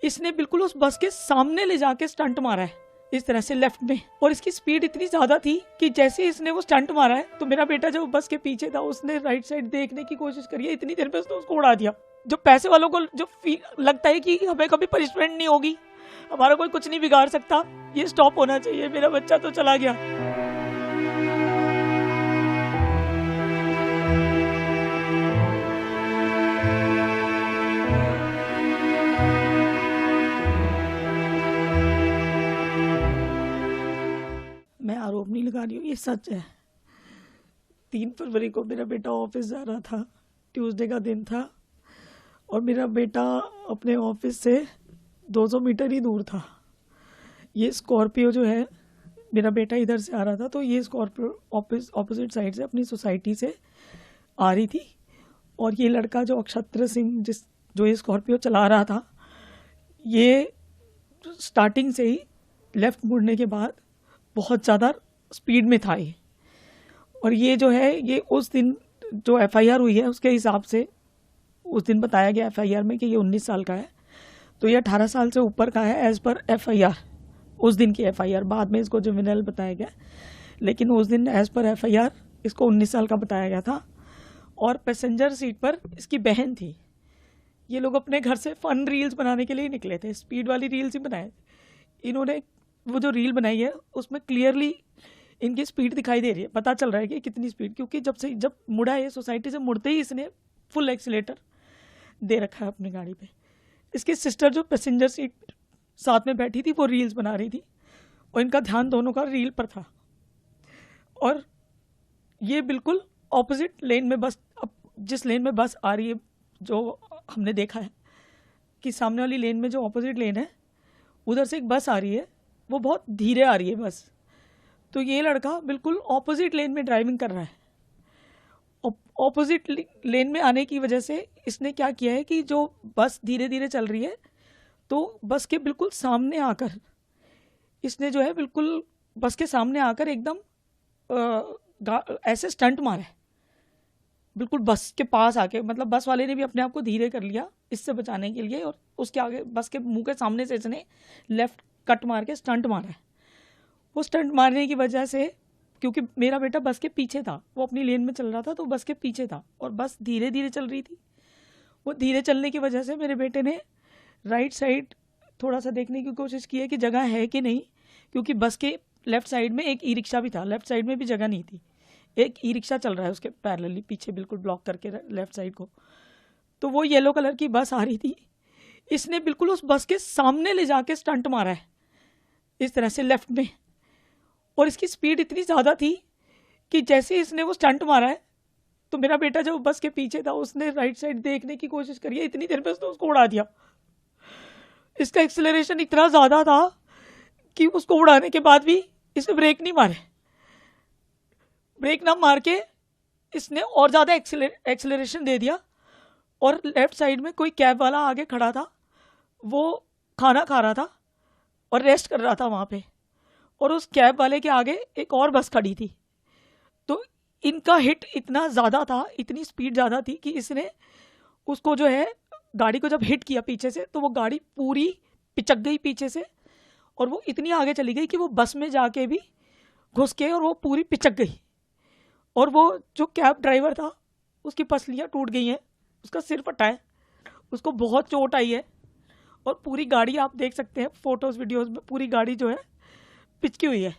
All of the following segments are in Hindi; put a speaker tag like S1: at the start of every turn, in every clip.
S1: इसने बिल्कुल उस बस के सामने ले जाके स्टंट मारा है इस तरह से लेफ्ट में, और इसकी स्पीड इतनी ज्यादा थी कि जैसे इसने वो स्टंट मारा है तो मेरा बेटा जो बस के पीछे था उसने राइट साइड देखने की कोशिश करी है, इतनी देर में उसने उसको उड़ा दिया। जो पैसे वालों को जो फील लगता है कि हमें कभी पनिशमेंट नहीं होगी, हमारा कोई कुछ नहीं बिगाड़ सकता, ये स्टॉप होना चाहिए। मेरा बच्चा तो चला गया। मैं आरोप नहीं लगा रही हूँ, ये सच है। 3 फरवरी को मेरा बेटा ऑफिस जा रहा था, ट्यूसडे का दिन था, और मेरा बेटा अपने ऑफिस से 200 मीटर ही दूर था। ये स्कॉर्पियो जो है, मेरा बेटा इधर से आ रहा था, तो ये स्कॉर्पियो ऑपोजिट साइड से अपनी सोसाइटी से आ रही थी, और ये लड़का जो अक्षत्र सिंह जो ये स्कॉर्पियो चला रहा था, ये स्टार्टिंग से ही लेफ़्ट मुड़ने के बाद बहुत ज़्यादा स्पीड में था ये। और ये जो है, ये उस दिन जो एफआईआर हुई है उसके हिसाब से उस दिन बताया गया एफआईआर में कि ये 19 साल का है, तो ये 18 साल से ऊपर का है एज़ पर एफआईआर। उस दिन की एफआईआर, बाद में इसको जुवेनाइल बताया गया, लेकिन उस दिन एज़ पर एफआईआर इसको 19 साल का बताया गया था। और पैसेंजर सीट पर इसकी बहन थी। ये लोग अपने घर से फन रील्स बनाने के लिए निकले थे, स्पीड वाली रील्स ही बनाए। इन्होंने वो जो रील बनाई है उसमें क्लियरली इनकी स्पीड दिखाई दे रही है, पता चल रहा है कि कितनी स्पीड, क्योंकि जब मुड़ा है सोसाइटी से, मुड़ते ही इसने फुल एक्सीलेटर दे रखा है अपनी गाड़ी पे। इसकी सिस्टर जो पैसेंजर सीट साथ में बैठी थी वो रील्स बना रही थी, और इनका ध्यान दोनों का रील पर था। और ये बिल्कुल ऑपोजिट लेन में बस, अब जिस लेन में बस आ रही है, जो हमने देखा है कि सामने वाली लेन में जो ऑपोजिट लेन है उधर से एक बस आ रही है, वो बहुत धीरे आ रही है बस। तो ये लड़का बिल्कुल ऑपोजिट लेन में ड्राइविंग कर रहा है। ऑपोजिट लेन में आने की वजह से इसने क्या किया है कि जो बस धीरे धीरे चल रही है, तो बस के बिल्कुल सामने आकर इसने जो है बिल्कुल बस के सामने आकर एकदम ऐसे स्टंट मारा है, बिल्कुल बस के पास आके। मतलब बस वाले ने भी अपने आप को धीरे कर लिया इससे बचाने के लिए, और उसके आगे बस के मुंह के सामने से इसने लेफ्ट कट मार के स्टंट मारा है। वो स्टंट मारने की वजह से, क्योंकि मेरा बेटा बस के पीछे था, वो अपनी लेन में चल रहा था, तो बस के पीछे था और बस धीरे धीरे चल रही थी। वो धीरे चलने की वजह से मेरे बेटे ने राइट साइड थोड़ा सा देखने की कोशिश की है कि जगह है कि नहीं, क्योंकि बस के लेफ्ट साइड में एक ई रिक्शा भी था, लेफ्ट साइड में भी जगह नहीं थी। एक ई रिक्शा चल रहा है उसके पैरेलली पीछे, बिल्कुल ब्लॉक करके लेफ्ट साइड को। तो वो येलो कलर की बस आ रही थी, इसने बिल्कुल उस बस के सामने ले जाके स्टंट मारा है इस तरह से लेफ्ट में। और इसकी स्पीड इतनी ज़्यादा थी कि जैसे इसने वो स्टंट मारा है तो मेरा बेटा जो बस के पीछे था उसने राइट साइड देखने की कोशिश करी है, इतनी देर में उसने उसको उड़ा दिया। इसका एक्सेलरेशन इतना ज़्यादा था कि उसको उड़ाने के बाद भी इसने ब्रेक नहीं मारे। ब्रेक ना मार के इसने और ज़्यादा एक्सेलरेशन दे दिया, और लेफ्ट साइड में कोई कैब वाला आगे खड़ा था, वो खाना खा रहा था और रेस्ट कर रहा था वहाँ पे, और उस कैब वाले के आगे एक और बस खड़ी थी। तो इनका हिट इतना ज़्यादा था, इतनी स्पीड ज़्यादा थी कि इसने उसको जो है गाड़ी को जब हिट किया पीछे से, तो वो गाड़ी पूरी पिचक गई पीछे से, और वो इतनी आगे चली गई कि वो बस में जाके भी घुस के और वो पूरी पिचक गई। और वो जो कैब ड्राइवर था उसकी पसलियाँ टूट गई हैं, उसका सिर फटा है, उसको बहुत चोट आई है, और पूरी गाड़ी आप देख सकते हैं फोटोज़ वीडियोज़ में, पूरी गाड़ी जो है पिचकी हुई है।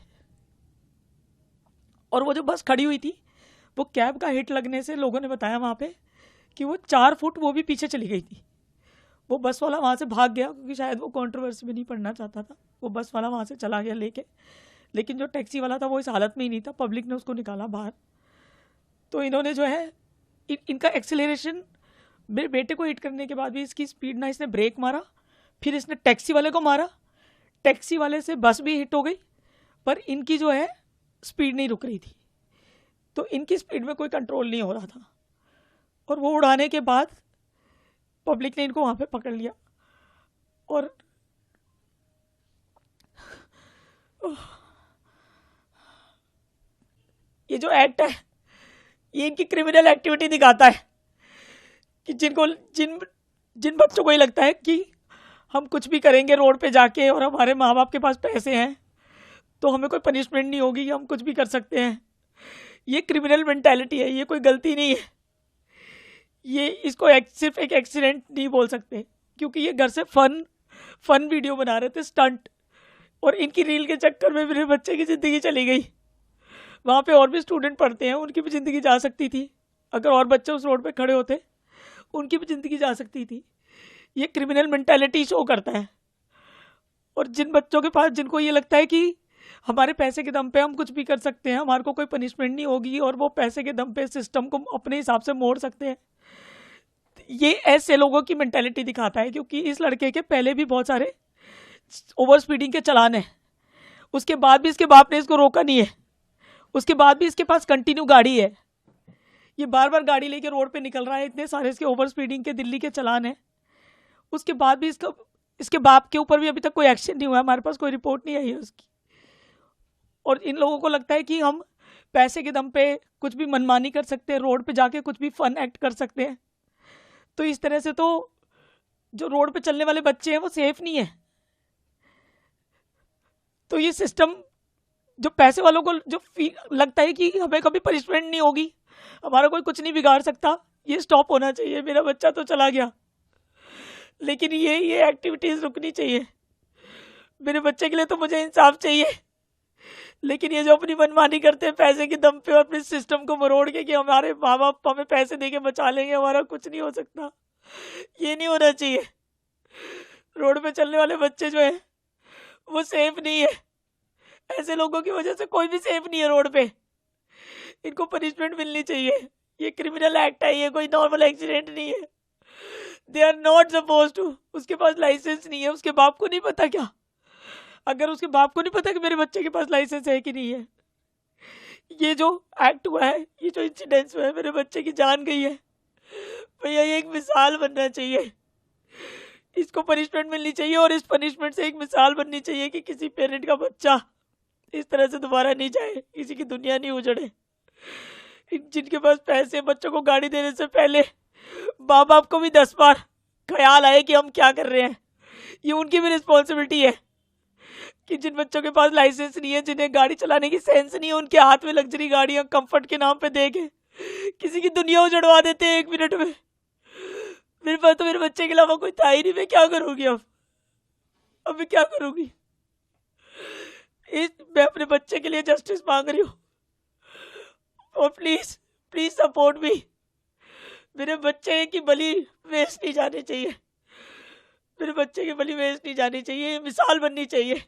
S1: और वो जो बस खड़ी हुई थी, वो कैब का हिट लगने से लोगों ने बताया वहाँ पे कि वो 4 फुट वो भी पीछे चली गई थी। वो बस वाला वहाँ से भाग गया, क्योंकि शायद वो कंट्रोवर्सी में नहीं पड़ना चाहता था। वो बस वाला वहाँ से चला गया लेके, लेकिन जो टैक्सी वाला था वो इस हालत में ही नहीं था, पब्लिक ने उसको निकाला बाहर। तो इन्होंने जो है इनका एक्सेलरेशन, मेरे बेटे को हिट करने के बाद भी इसकी स्पीड ना, इसने ब्रेक मारा, फिर इसने टैक्सी वाले को मारा, टैक्सी वाले से बस भी हिट हो गई, पर इनकी जो है स्पीड नहीं रुक रही थी। तो इनकी स्पीड में कोई कंट्रोल नहीं हो रहा था, और वो उड़ाने के बाद पब्लिक ने इनको वहाँ पे पकड़ लिया। और ये जो एक्ट है ये इनकी क्रिमिनल एक्टिविटी दिखाता है कि जिन बच्चों को ये लगता है कि हम कुछ भी करेंगे रोड पे जाके और हमारे माँ बाप के पास पैसे हैं तो हमें कोई पनिशमेंट नहीं होगी, हम कुछ भी कर सकते हैं। ये क्रिमिनल मेंटालिटी है, ये कोई गलती नहीं है। ये इसको सिर्फ एक एक्सीडेंट नहीं बोल सकते, क्योंकि ये घर से फन वीडियो बना रहे थे, स्टंट, और इनकी रील के चक्कर में मेरे बच्चे की ज़िंदगी चली गई। वहाँ पे और भी स्टूडेंट पढ़ते हैं, उनकी भी ज़िंदगी जा सकती थी। अगर और बच्चे उस रोड पे खड़े होते उनकी भी ज़िंदगी जा सकती थी। ये क्रिमिनल मेंटालिटी शो करता है। और जिन बच्चों के पास, जिनको ये लगता है कि हमारे पैसे के दम पे हम कुछ भी कर सकते हैं, हमारे को कोई पनिशमेंट नहीं होगी, और वो पैसे के दम पे सिस्टम को अपने हिसाब से मोड़ सकते हैं, ये ऐसे लोगों की मेंटालिटी दिखाता है। क्योंकि इस लड़के के पहले भी बहुत सारे ओवर स्पीडिंग के चालान है, उसके बाद भी इसके बाप ने इसको रोका नहीं है, उसके बाद भी इसके पास कंटिन्यू गाड़ी है, ये बार बार गाड़ी लेके रोड पे निकल रहा है, इतने सारे इसके ओवर स्पीडिंग के दिल्ली के चालान है, उसके बाद भी इसके बाप के ऊपर भी अभी तक कोई एक्शन नहीं हुआ, हमारे पास कोई रिपोर्ट नहीं आई है उसकी। और इन लोगों को लगता है कि हम पैसे के दम पे कुछ भी मनमानी कर सकते हैं, रोड पे जाके कुछ भी फन एक्ट कर सकते हैं। तो इस तरह से तो जो रोड पे चलने वाले बच्चे हैं वो सेफ नहीं है। तो ये सिस्टम, जो पैसे वालों को जो लगता है कि हमें कभी पनिशमेंट नहीं होगी, हमारा कोई कुछ नहीं बिगाड़ सकता, ये स्टॉप होना चाहिए। मेरा बच्चा तो चला गया, लेकिन ये एक्टिविटीज़ रुकनी चाहिए। मेरे बच्चे के लिए तो मुझे इंसाफ चाहिए, लेकिन ये जो अपनी मनमानी करते हैं पैसे के दम पे और अपने सिस्टम को मरोड़ के कि हमारे माँ बाप हमें पैसे दे के बचा लेंगे, हमारा कुछ नहीं हो सकता, ये नहीं होना चाहिए। रोड पे चलने वाले बच्चे जो है वो सेफ नहीं है। ऐसे लोगों की वजह से कोई भी सेफ नहीं है रोड पे। इनको पनिशमेंट मिलनी चाहिए। ये क्रिमिनल एक्ट है, ये कोई नॉर्मल एक्सीडेंट नहीं है। They are not suppose to. उसके पास लाइसेंस नहीं है, उसके बाप को नहीं पता क्या? अगर उसके बाप को नहीं पता कि मेरे बच्चे के पास लाइसेंस है कि नहीं है, ये जो एक्ट हुआ है, ये जो इंसिडेंस हुआ है, मेरे बच्चे की जान गई है भैया, ये एक मिसाल बनना चाहिए। इसको पनिशमेंट मिलनी चाहिए, और इस पनिशमेंट से एक मिसाल बननी चाहिए कि किसी पेरेंट का बच्चा इस तरह से दोबारा नहीं जाए, किसी की दुनिया नहीं उजड़े। जिनके पास पैसे, बच्चों को गाड़ी देने से पहले माँ बाप को भी 10 बार ख्याल आए कि हम क्या कर रहे हैं। ये उनकी भी रिस्पॉन्सिबिलिटी है कि जिन बच्चों के पास लाइसेंस नहीं है, जिन्हें गाड़ी चलाने की सेंस नहीं है, उनके हाथ में लग्जरी गाड़ियां कंफर्ट के नाम पे दे के किसी की दुनिया उजड़वा देते हैं 1 मिनट में। मेरे पास तो मेरे बच्चे के अलावा कोई था ही नहीं, मैं क्या करूँगी अब मैं क्या करूँगी? मैं अपने बच्चे के लिए जस्टिस मांग रही हूँ, और प्लीज सपोर्ट मी। मेरे बच्चे की बलि वेस्ट नहीं जानी चाहिए, मेरे बच्चे की बलि वेस्ट नहीं जानी चाहिए। मिसाल बननी चाहिए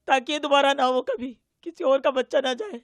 S1: ताकि ये दोबारा ना हो, कभी किसी और का बच्चा ना जाए।